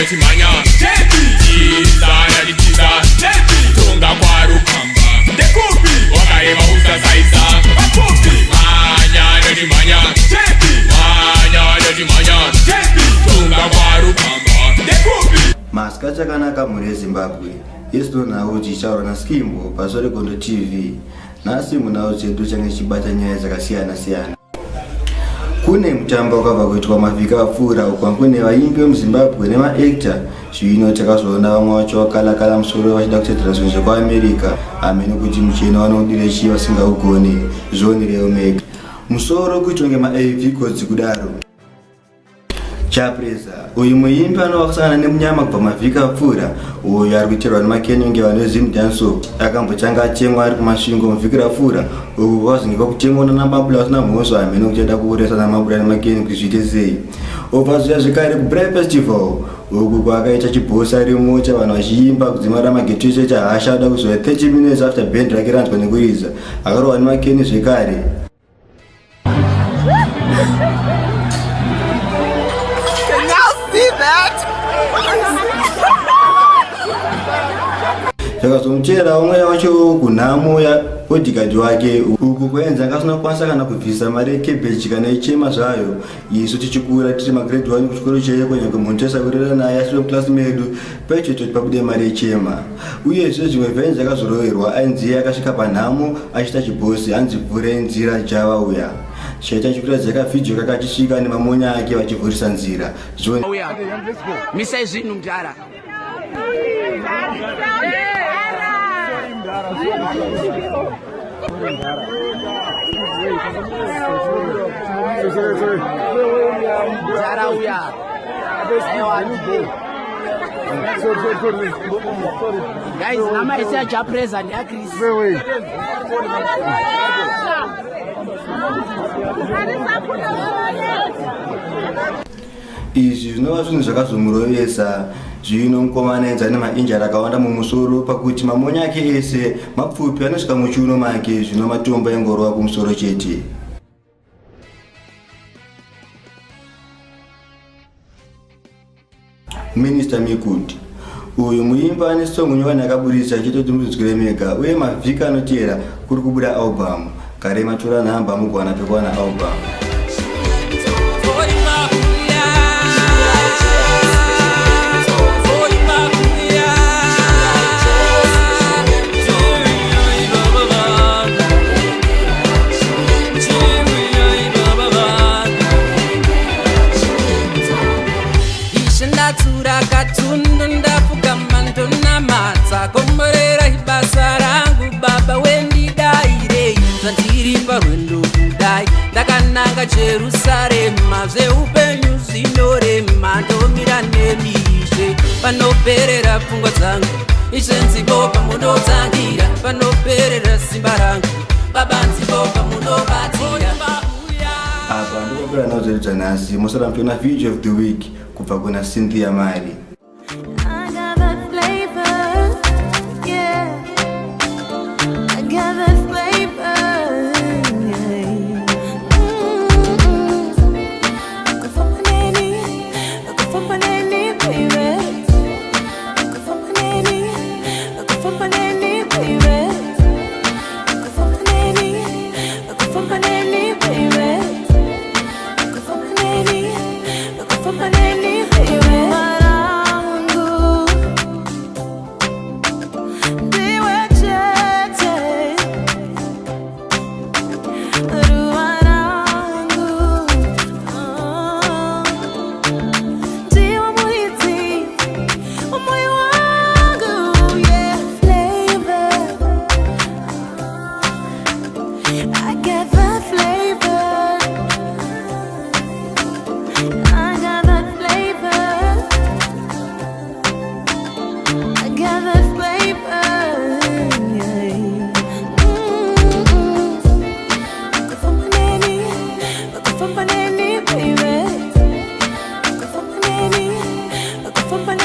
notimanya Tiza Tunga kwa rukamba Wakaema usasaisa Manya notimanya Tunga kwa rukamba Masika chakanaka muri Zimbabwe. Isi nawo chichaura na Skimbo pasore Gondo TV. Nasi munao chedu change chibata nyaya dzakasiyana siyana. Kune mutambo wakabva kuitwa mavhiki apfuura uko kune vaimbi vemuZimbabwe nemaactor. Zvino takazoona vamwe vacho vakalakala musoro vachida kutsedzera zvinhu zvekuAmerica. Amene kuti muchena vanodire chi vasingaugoni. Zone reomega. Musoro kuitwa ngema-AV kodzi kudaro. Chapreza uyu muimbi anovasangana nemunyama kubva mavhiki apfuura uyo ari kuitirwa nemakenyonge vanozimu Danso akambochanga atemwa ari kumasvingo muvhiki rapfuura uku kwazingika kutemwa namabula asina mhosva amene kuchada kuuresa namabula nemakenyo kuti zviite sei. Obva zviya zvekare kuBraai Festival uku kwakaita chibhosi ari mota vanhu vachiimba kudzimara mageto eshe chahasha ada kuzoya 30 minutes after band rake ranzwa nekuriza akarohwa nemakenyo zvekare. Zvakazomuteera umwe wacho kunhamo yabodyguard wake uku kwenza akasina kukwanisa kana kubvisa mari yecabbage kana ichema zvayo. Isu tichikura tiri magrade 1 kuchikoro cheyeko nyange munhu tosakurira naye asiri muklasi medu pecho toti pabude mari yechema. Uyezve zvimwe vhenzi akazoroverwa ainzi akasvika panhamo achita chibhosi hanzi vhure nzira java uya chaita chikuratidza vhidhiyo kakachisvika nemamonya ake vachivhurisa nzira. Misai zvinhu mudhara guys, nama isi Chapreza ni Chris. Izvi zvinova zvinhu zvakazomurovesa. Zvino mukomana enzana nemainjari akawanda mumusoro pakuti mamonya ake ese mapfupi anosvika muchiuno make. Zvino matombo engorova kumusoro chete. Minister Mikuti uyu muimbi ane song nyowani akaburitsa achitoti muzvizwire mega uye mavhiki anoteera kuri kubuda album. Kare matora nhamba mugwana pekuwana album. Ndakananga Jerusarema zveupenyu zvinorema ndomira nemishe panoperera pfungwa dzangu ishe nzvimbo pamunotsangira panoperera simba rangu baba nzvimbo pamunobatira. Apa ndikopera nazoedza nhasi musara mutoona video of the week kubva kuna Cynthia Mari. From